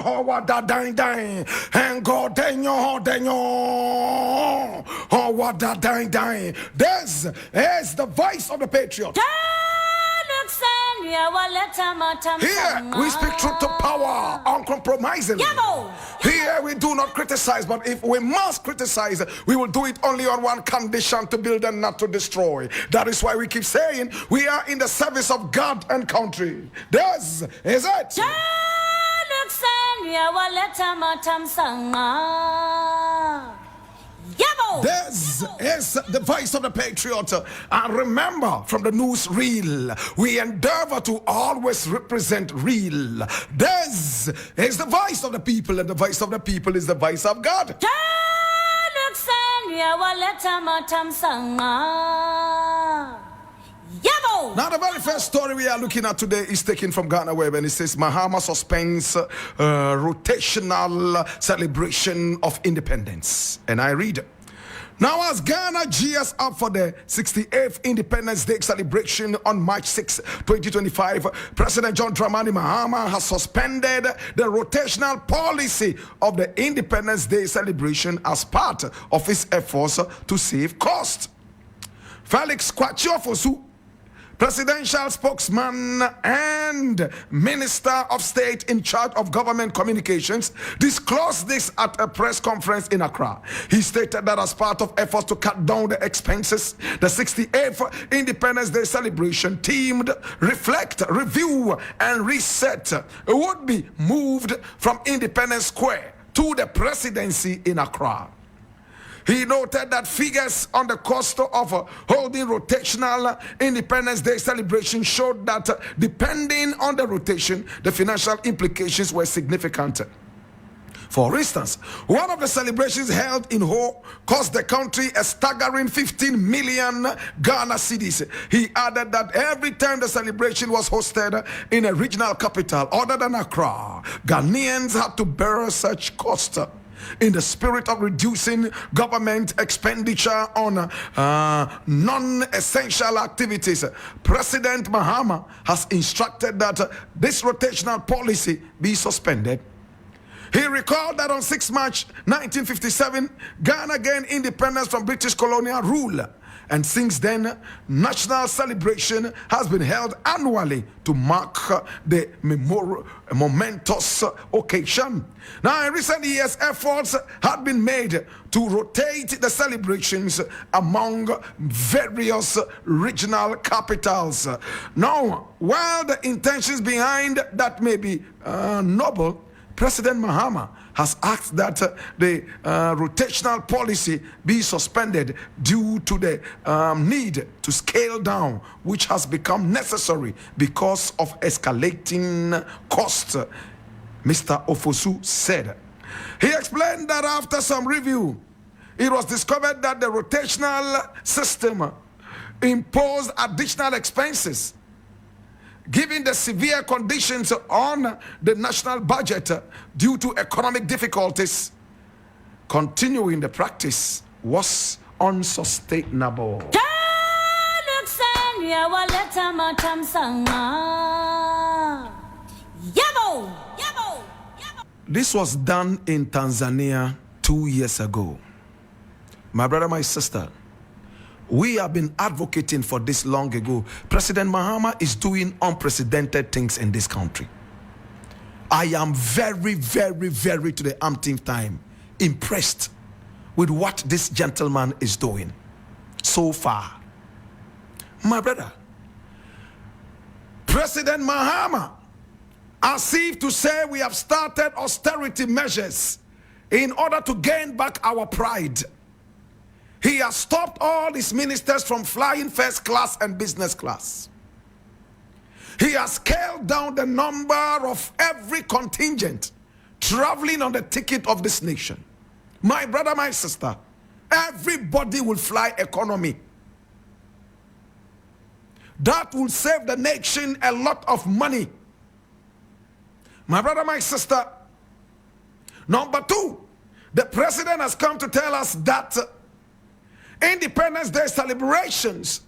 Oh, what that dang dang, and go denyo. Oh, what that dang dang. This is the voice of the patriot. Here we speak truth to power, uncompromisingly. Here we do not criticize, but if we must criticize, we will do it only on one condition: to build and not to destroy. That is why we keep saying we are in the service of God and country. This is it. This is the voice of the patriot. And remember, from the news reel, we endeavor to always represent real. This is the voice of the people, and the voice of the people is the voice of God. Now, the very first story we are looking at today is taken from Ghana Web, and it says Mahama suspends rotational celebration of independence. And I read, now as Ghana gears up for the 68th Independence Day celebration on March 6, 2025, President John Dramani Mahama has suspended the rotational policy of the Independence Day celebration as part of his efforts to save cost. Felix Kwachiofosu, presidential spokesman and Minister of State in charge of government communications, disclosed this at a press conference in Accra. He stated that as part of efforts to cut down the expenses, the 68th Independence Day celebration themed Reflect, Review and Reset would be moved from Independence Square to the presidency in Accra. He noted that figures on the cost of holding rotational Independence Day celebration showed that depending on the rotation, the financial implications were significant. For instance, one of the celebrations held in Ho cost the country a staggering 15 million Ghana cedis. He added that every time the celebration was hosted in a regional capital other than Accra, Ghanaians had to bear such costs. In the spirit of reducing government expenditure on non-essential activities, President Mahama has instructed that this rotational policy be suspended. He recalled that on 6 March 1957, Ghana gained independence from British colonial rule. And since then, national celebration has been held annually to mark the momentous occasion. Now, in recent years, efforts have been made to rotate the celebrations among various regional capitals. Now, while the intentions behind that may be noble, President Mahama has asked that the rotational policy be suspended due to the need to scale down, which has become necessary because of escalating costs, Mr. Ofosu said. He explained that after some review, it was discovered that the rotational system imposed additional expenses given the severe conditions on the national budget due to economic difficulties. Continuing the practice was unsustainable. This was done in Tanzania 2 years ago. My brother, my sister, we have been advocating for this long ago. President Mahama is doing unprecedented things in this country. I am very, very, very to the umpteenth time impressed with what this gentleman is doing so far. My brother, President Mahama, as if to say we have started austerity measures in order to gain back our pride. He has stopped all his ministers from flying first class and business class. He has scaled down the number of every contingent traveling on the ticket of this nation. My brother, my sister, everybody will fly economy. That will save the nation a lot of money. My brother, my sister, number two, the president has come to tell us that Independence Day celebrations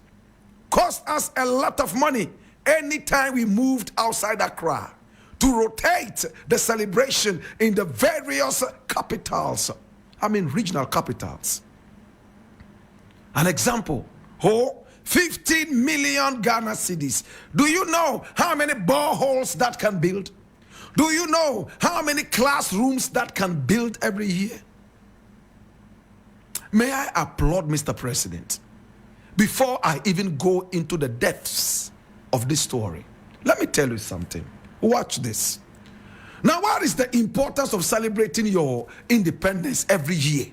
cost us a lot of money anytime we moved outside Accra to rotate the celebration in the various capitals. I mean regional capitals. An example, 15 million Ghana cedis. Do you know how many boreholes that can build? Do you know how many classrooms that can build every year? May I applaud Mr. President? Before I even go into the depths of this story, let me tell you something. Watch this. Now, what is the importance of celebrating your independence every year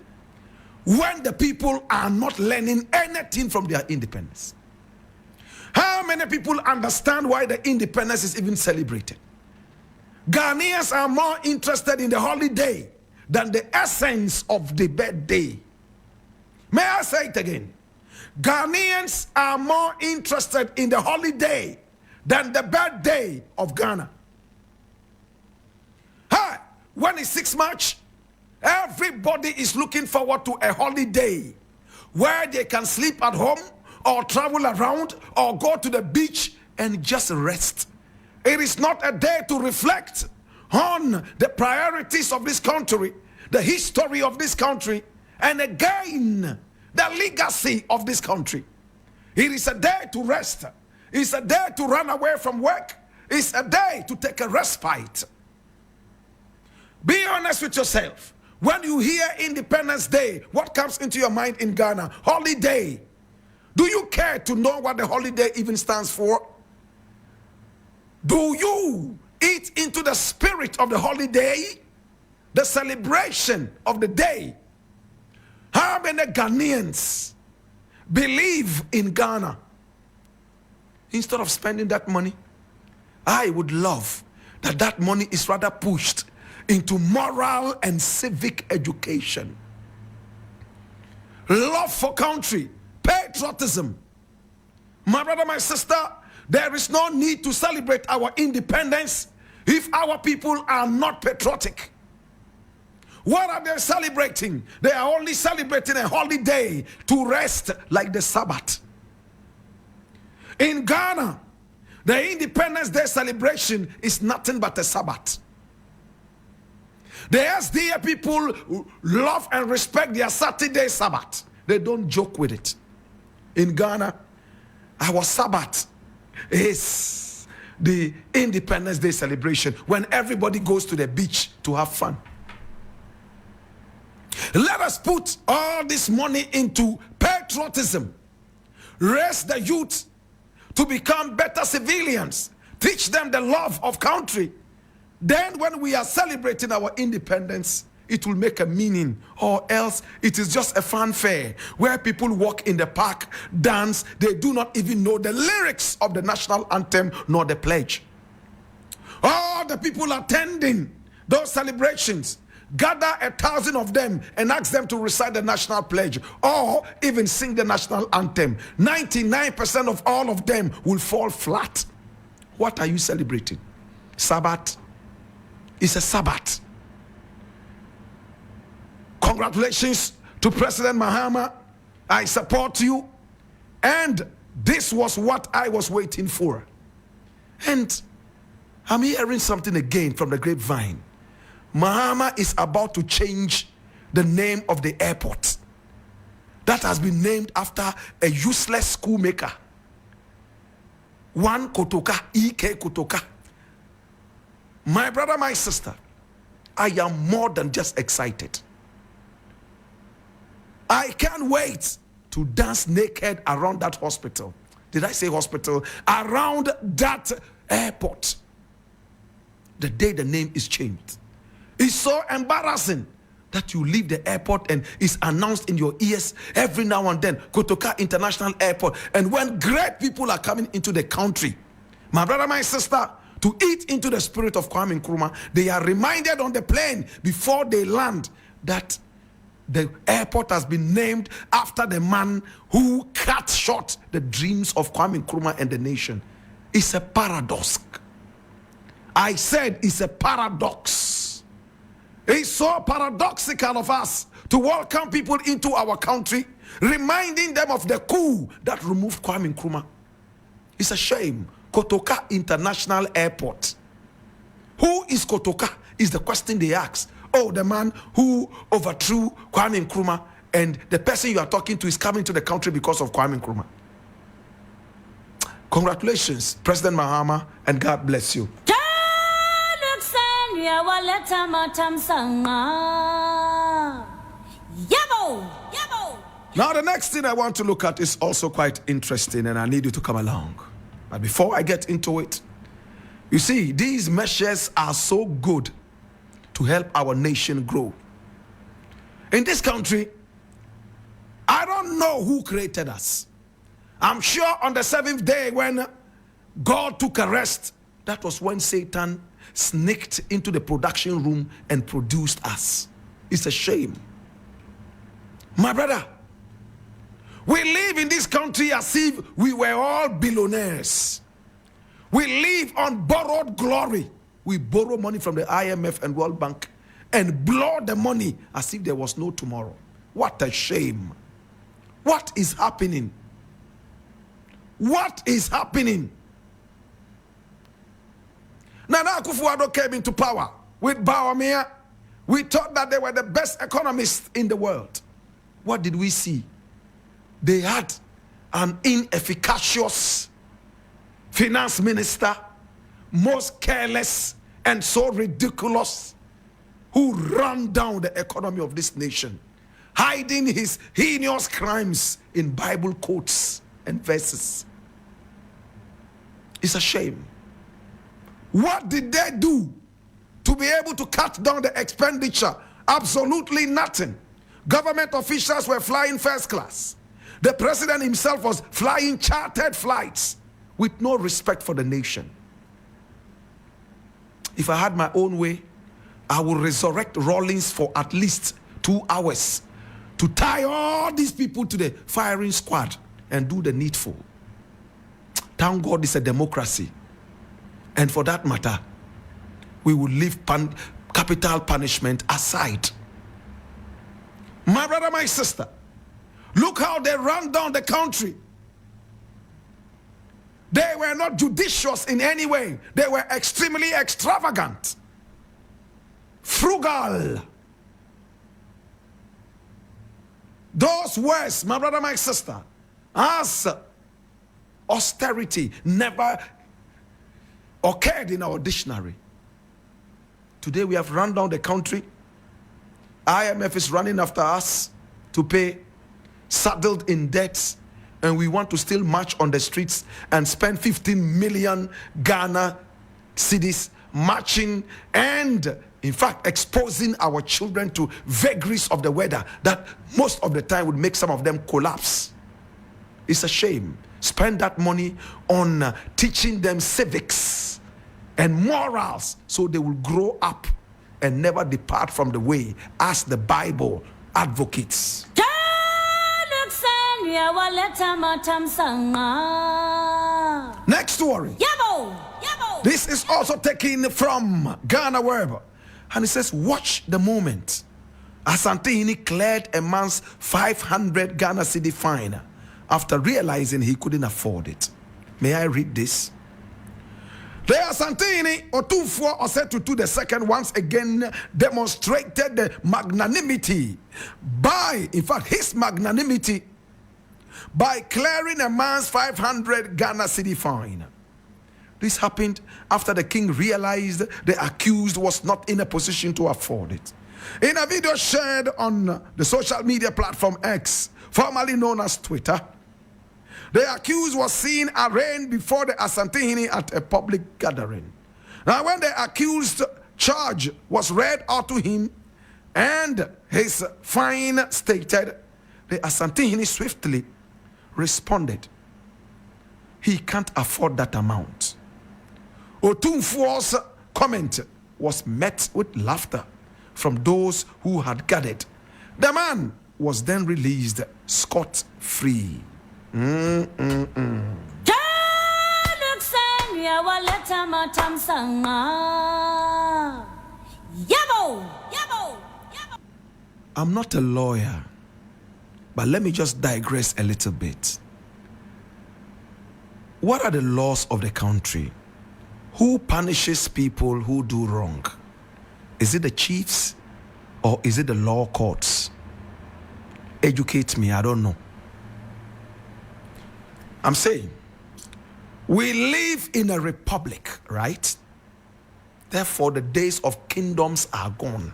when the people are not learning anything from their independence? How many people understand why the independence is even celebrated? Ghanaians are more interested in the holiday than the essence of the birthday. May I say it again? Ghanaians are more interested in the holiday than the birthday of Ghana. Hi, when it's 6 March, everybody is looking forward to a holiday where they can sleep at home or travel around or go to the beach and just rest. It is not a day to reflect on the priorities of this country, the history of this country, and again, the legacy of this country. It is a day to rest. It's a day to run away from work. It's a day to take a respite. Be honest with yourself. When you hear Independence Day, what comes into your mind in Ghana? Holiday. Do you care to know what the holiday even stands for? Do you eat into the spirit of the holiday? The celebration of the day? How many Ghanaians believe in Ghana? Instead of spending that money, I would love that that money is rather pushed into moral and civic education. Love for country, patriotism. My brother, my sister, there is no need to celebrate our independence if our people are not patriotic. What are they celebrating? They are only celebrating a holiday to rest like the Sabbath. In Ghana, the Independence Day celebration is nothing but a Sabbath. The SDA people love and respect their Saturday Sabbath. They don't joke with it. In Ghana, our Sabbath is the Independence Day celebration when everybody goes to the beach to have fun. Let us put all this money into patriotism. Raise the youth to become better civilians. Teach them the love of country. Then when we are celebrating our independence, it will make a meaning, or else it is just a fanfare where people walk in the park, dance. They do not even know the lyrics of the national anthem nor the pledge. All the people attending those celebrations, gather 1,000 of them and ask them to recite the national pledge or even sing the national anthem. 99% of all of them will fall flat. What are you celebrating? Sabbath. It's a Sabbath. Congratulations to President Mahama. I support you. And this was what I was waiting for. And I'm hearing something again from the grapevine. Mahama is about to change the name of the airport that has been named after a useless schoolmaker. One Kotoka, E.K. Kotoka. My brother, my sister, I am more than just excited. I can't wait to dance naked around that hospital. Did I say hospital? Around that airport. The day the name is changed. It's so embarrassing that you leave the airport and it's announced in your ears every now and then, Kotoka International Airport. And when great people are coming into the country, my brother, my sister, to eat into the spirit of Kwame Nkrumah, they are reminded on the plane before they land that the airport has been named after the man who cut short the dreams of Kwame Nkrumah and the nation. It's a paradox. I said it's a paradox. It's so paradoxical of us to welcome people into our country, reminding them of the coup that removed Kwame Nkrumah. It's a shame. Kotoka International Airport, Who is Kotoka? Is the question they ask. Oh, the man who overthrew Kwame Nkrumah, and the person you are talking to is coming to the country because of Kwame Nkrumah. Congratulations, President Mahama, and God bless you. Now, the next thing I want to look at is also quite interesting, and I need you to come along. But before I get into it, you see, these measures are so good to help our nation grow. In this country, I don't know who created us. I'm sure on the seventh day when God took a rest, that was when Satan sneaked into the production room and produced us. It's a shame. My brother, we live in this country as if we were all billionaires. We live on borrowed glory. We borrow money from the IMF and World Bank and blow the money as if there was no tomorrow. What a shame. What is happening? What is happening? Nana Akufo-Addo came into power with Bawumia. We thought that they were the best economists in the world. What did we see? They had an inefficacious finance minister, most careless and so ridiculous, who ran down the economy of this nation, hiding his heinous crimes in Bible quotes and verses. It's a shame. What did they do to be able to cut down the expenditure? Absolutely nothing. Government officials were flying first class. The president himself was flying chartered flights with no respect for the nation. If I had my own way, I would resurrect Rawlings for at least 2 hours to tie all these people to the firing squad and do the needful. Thank God it's a democracy. And for that matter, we will leave capital punishment aside. My brother, my sister, look how they ran down the country. They were not judicious in any way. They were extremely extravagant, frugal. Those words, my brother, my sister, as austerity never occurred in our dictionary. Today we have run down the country. IMF is running after us to pay, saddled in debts, and we want to still march on the streets and spend 15 million Ghana cedis marching and, in fact, exposing our children to vagaries of the weather that most of the time would make some of them collapse. It's a shame. Spend that money on teaching them civics and morals so they will grow up and never depart from the way as the Bible advocates. Next story. This is also taken from Ghana Web, and it says, watch the moment. Asante cleared a man's 500 Ghana cedi fine after realizing he couldn't afford it. May I read this? The Asante Otoo Addo the second once again demonstrated the magnanimity by, in fact, his magnanimity by clearing a man's 500 Ghana cedi fine. This happened after the king realized the accused was not in a position to afford it. In a video shared on the social media platform X, formerly known as Twitter, the accused was seen arraigned before the Asante at a public gathering. Now, when the accused charge was read out to him and his fine stated, the Asante swiftly responded, he can't afford that amount. Otoo's comment was met with laughter from those who had gathered. The man was then released scot-free. I'm not a lawyer, but let me just digress a little bit. What are the laws of the country? Who punishes people who do wrong? Is it the chiefs or is it the law courts? Educate me, I don't know. I'm saying, we live in a republic, right? Therefore, the days of kingdoms are gone.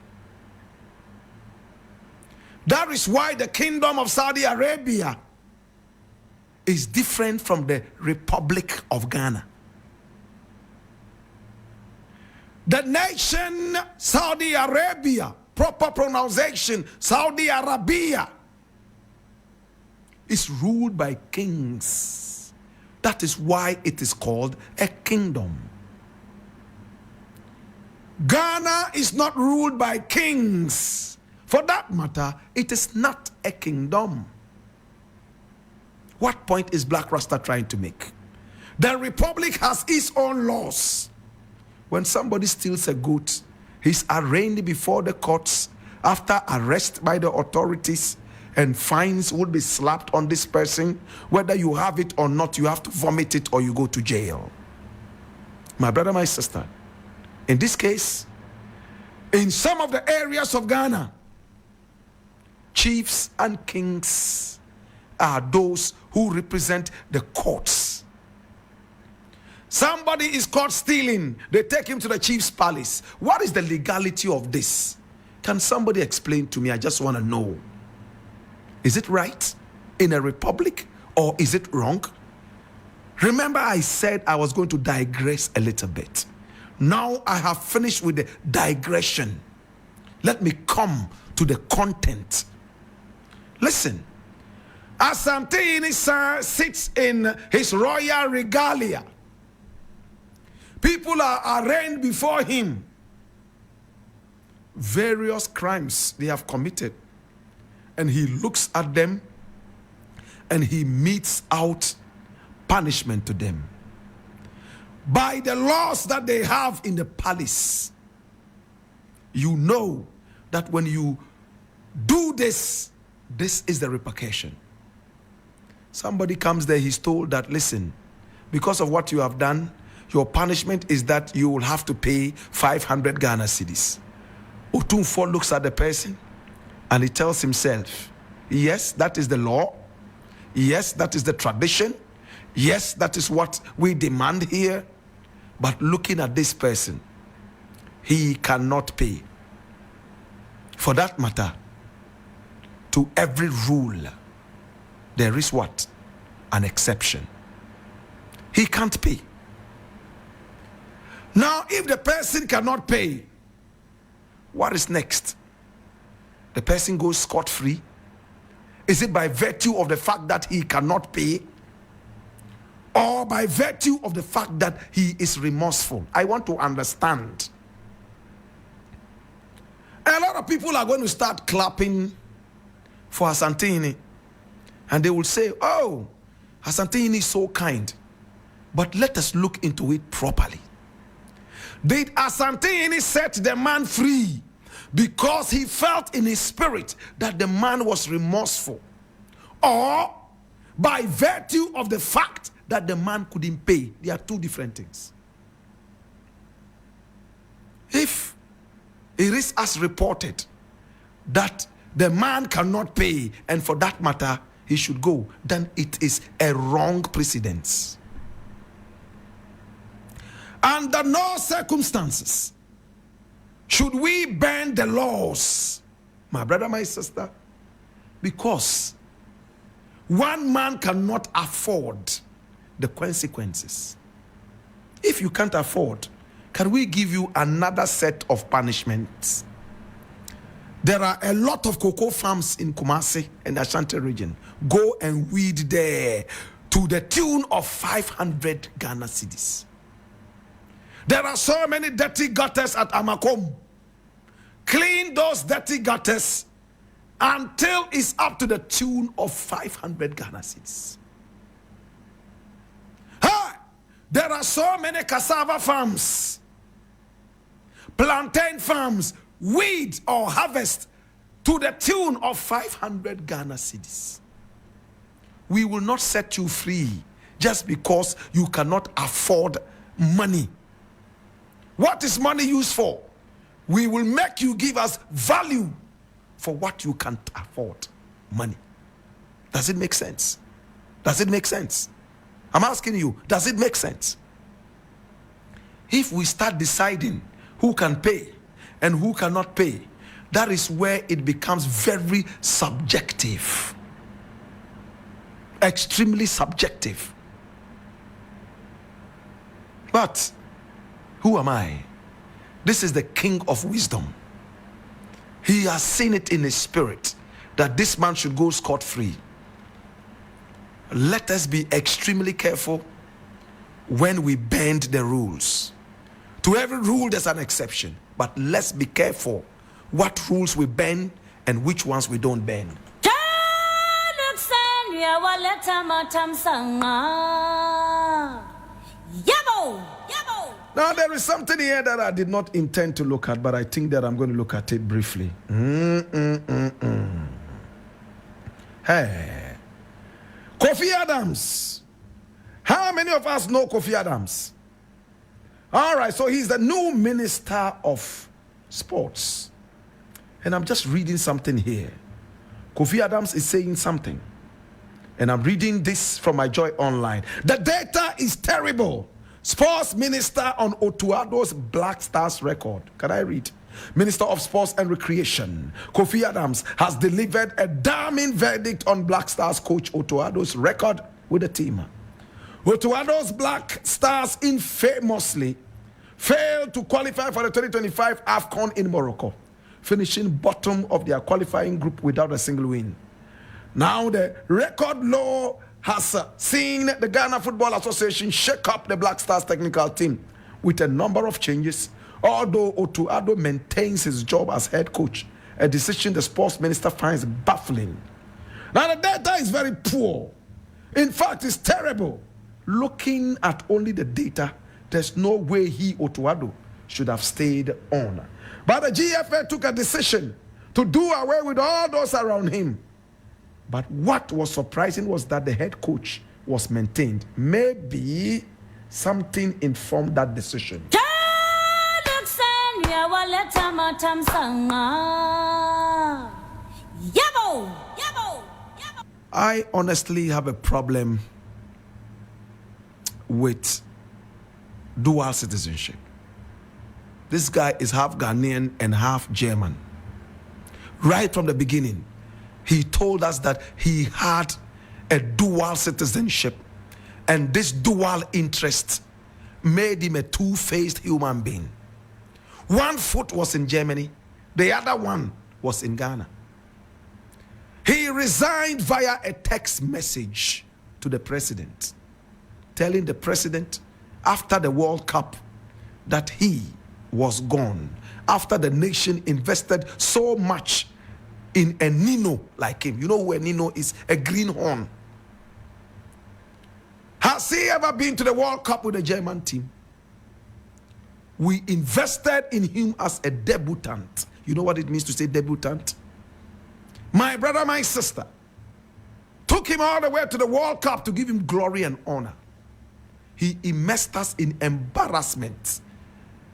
That is why the kingdom of Saudi Arabia is different from the Republic of Ghana. The nation Saudi Arabia, proper pronunciation, Saudi Arabia, is ruled by kings. That is why it is called a kingdom. Ghana is not ruled by kings. For that matter, it is not a kingdom. What point is Blakk Rasta trying to make? The republic has its own laws. When somebody steals a goat, he's arraigned before the courts after arrest by the authorities, and fines would be slapped on this person. Whether you have it or not, you have to vomit it or you go to jail. My brother, my sister, in this case, in some of the areas of Ghana, chiefs and kings are those who represent the courts. Somebody is caught stealing, they take him to the chief's palace. What is the legality of this? Can somebody explain to me? I just want to know. Is it right in a republic or is it wrong? Remember, I said I was going to digress a little bit. Now I have finished with the digression. Let me come to the content. Listen, Asante sits in his royal regalia. People are arraigned before him. Various crimes they have committed. And he looks at them and he metes out punishment to them. By the laws that they have in the palace, you know that when you do this, this is the repercussion. Somebody comes there, he's told that, listen, because of what you have done, your punishment is that you will have to pay 500 Ghana cedis. Otoo looks at the person and he tells himself, yes, that is the law. Yes, that is the tradition. Yes, that is what we demand here. But looking at this person, he cannot pay. For that matter, to every rule, there is what? An exception. He can't pay. Now, if the person cannot pay, what is next? The person goes scot-free? Is it by virtue of the fact that he cannot pay? Or by virtue of the fact that he is remorseful? I want to understand. A lot of people are going to start clapping for Asante, and they will say, oh, Asante is so kind. But let us look into it properly. Did Asante set the man free because he felt in his spirit that the man was remorseful, or by virtue of the fact that the man couldn't pay? They are two different things. If it is as reported that the man cannot pay, and for that matter he should go, then it is a wrong precedence. Under no circumstances should we bend the laws, my brother, my sister, because one man cannot afford the consequences. If you can't afford, can we give you another set of punishments? There are a lot of cocoa farms in Kumasi and the Ashanti region. Go and weed there to the tune of 500 Ghana cedis. There are so many dirty gutters at Amakom. Clean those dirty gutters until it's up to the tune of 500 Ghana cedis. There are so many cassava farms, plantain farms, weed or harvest to the tune of 500 Ghana cedis. We will not set you free just because you cannot afford money. What is money used for? We will make you give us value for what you can't afford. Money. Does it make sense? Does it make sense? I'm asking you, does it make sense? If we start deciding who can pay and who cannot pay, that is where it becomes very subjective. Extremely subjective. But who am I? This is the King of Wisdom. He has seen it in his spirit that this man should go scot-free. Let us be extremely careful when we bend the rules. To every rule there's an exception, but let's be careful what rules we bend and which ones we don't bend. Now there is something here that I did not intend to look at, but I think that I'm going to look at it briefly. Hey, Kofi Adams. How many of us know Kofi Adams? All right, so he's the new Minister of Sports. And I'm just reading something here. Kofi Adams is saying something. And I'm reading this from my Joy Online. The data is terrible. Sports Minister on Otoo Addo's Blakk Stars record. Can I read? Minister of Sports and Recreation, Kofi Adams, has delivered a damning verdict on Blakk Stars coach Otoo Addo's record with the team. Otoo Addo's Blakk Stars infamously failed to qualify for the 2025 AFCON in Morocco, finishing bottom of their qualifying group without a single win. Now the record low has seen the Ghana Football Association shake up the Blakk Stars technical team with a number of changes, although Otoo Addo maintains his job as head coach, a decision the sports minister finds baffling. Now the data is very poor. In fact, it's terrible. Looking at only the data, there's no way Otoo Addo should have stayed on. But the GFA took a decision to do away with all those around him. But what was surprising was that the head coach was maintained. Maybe something informed that decision. I honestly have a problem with dual citizenship. This guy is half Ghanaian and half German. Right from the beginning, he told us that he had a dual citizenship, and this dual interest made him a two-faced human being. One foot was in Germany, the other one was in Ghana. He resigned via a text message to the president, telling the president after the World Cup that he was gone, after the nation invested so much in a Nino like him. You know who a Nino is? A greenhorn. Has he ever been to the World Cup with the German team? We invested in him as a debutant. You know what it means to say debutant? My brother, my sister, took him all the way to the World Cup to give him glory and honor. He immersed us in embarrassment.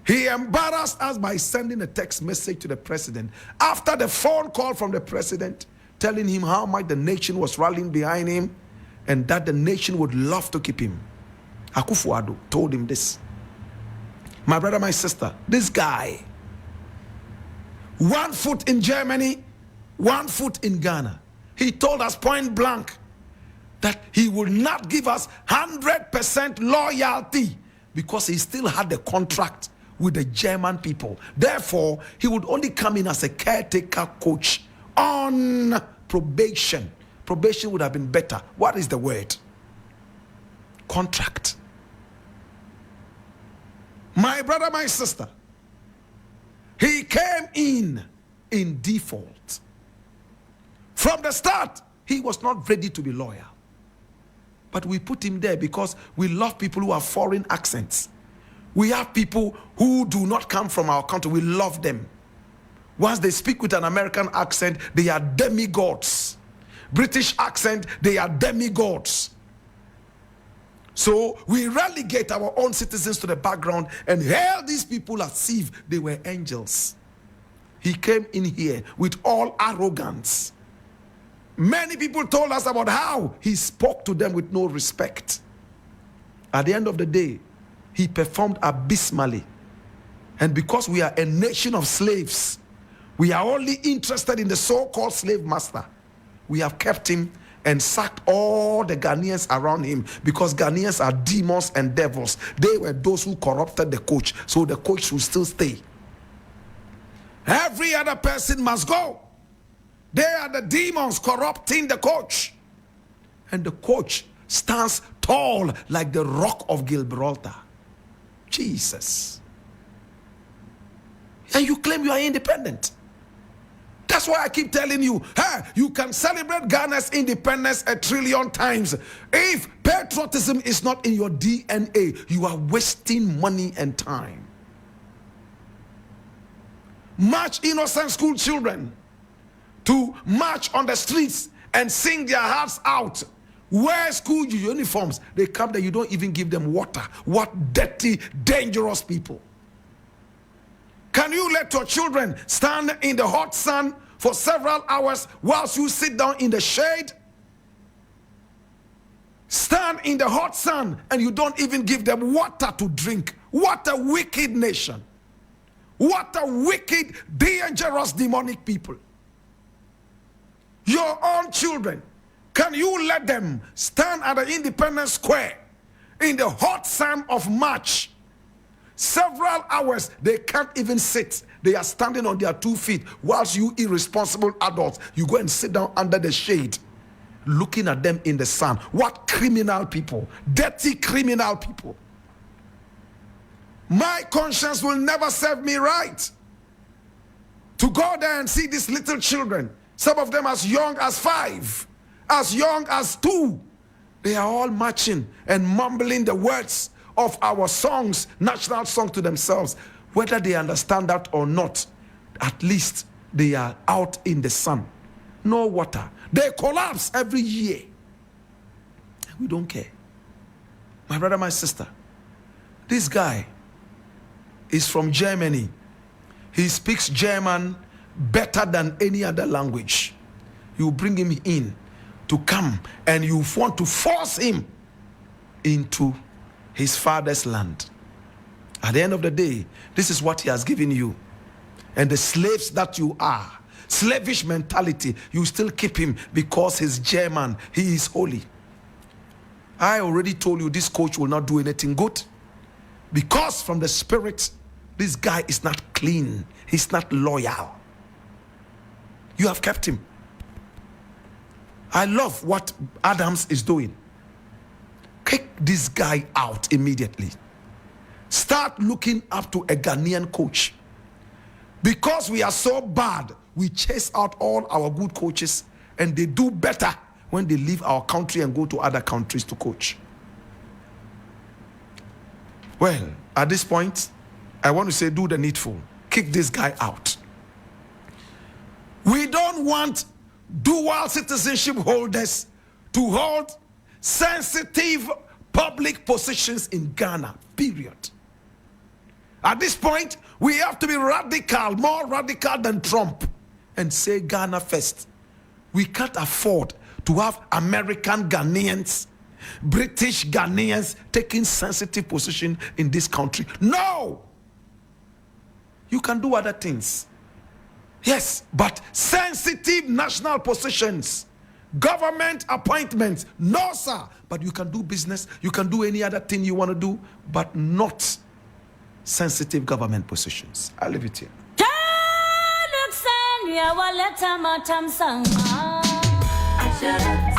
He embarrassed us by sending a text message to the president after the phone call from the president telling him how much the nation was rallying behind him and that the nation would love to keep him. Akufo Addo told him this. My brother, my sister, this guy, 1 foot in Germany, 1 foot in Ghana. He told us point blank that he would not give us 100% loyalty because he still had the contract with the German people. Therefore, he would only come in as a caretaker coach on probation. Probation would have been better. What is the word? Contract. My brother, my sister, he came in default. From the start, he was not ready to be loyal. But we put him there because we love people who have foreign accents. We have people who do not come from our country. We love them. Once they speak with an American accent, they are demigods. British accent, they are demigods. So we relegate our own citizens to the background and hail these people as if they were angels. He came in here with all arrogance. Many people told us about how he spoke to them with no respect. At the end of the day, he performed abysmally. And because we are a nation of slaves, we are only interested in the so-called slave master. We have kept him and sacked all the Ghanaians around him because Ghanaians are demons and devils. They were those who corrupted the coach, so the coach should still stay. Every other person must go. They are the demons corrupting the coach. And the coach stands tall like the rock of Gibraltar. Jesus. And you claim you are independent. That's why I keep telling you, hey, you can celebrate Ghana's independence 1 trillion times. If patriotism is not in your DNA, you are wasting money and time. March innocent school children to march on the streets and sing their hearts out. Wear school uniforms. They come there, you don't even give them water. What dirty, dangerous people. Can you let your children stand in the hot sun for several hours whilst you sit down in the shade? Stand in the hot sun and you don't even give them water to drink. What a wicked nation. What a wicked, dangerous, demonic people. Your own children, can you let them stand at the Independence Square in the hot sun of March? Several hours, they can't even sit. They are standing on their 2 feet whilst you irresponsible adults, you go and sit down under the shade looking at them in the sun. What criminal people, dirty criminal people. My conscience will never serve me right to go there and see these little children, some of them as young as 5, as young as 2. They are all marching and mumbling the words of our songs, national song, to themselves. Whether they understand that or not, at least they are out in the sun. No water. They collapse every year. We don't care. My brother, my sister, this guy is from Germany. He speaks German better than any other language. You bring him in to come and you want to force him into his father's land. At the end of the day, this is what he has given you. And the slaves that you are, slavish mentality, you still keep him because he's German, he is holy. I already told you this coach will not do anything good. Because from the spirit, this guy is not clean. He's not loyal. You have kept him. I love what Adams is doing. Kick this guy out immediately. Start looking up to a Ghanaian coach. Because we are so bad, we chase out all our good coaches and they do better when they leave our country and go to other countries to coach. Well, at this point, I want to say do the needful. Kick this guy out. We don't want dual citizenship holders to hold sensitive public positions in Ghana, period. At this point, we have to be radical, more radical than Trump, and say Ghana first. We can't afford to have American Ghanaians, British Ghanaians taking sensitive position in this country. No! You can do other things. Yes, but sensitive national positions, government appointments, no sir. But you can do business, you can do any other thing you want to do, but not sensitive government positions. I'll leave it here. I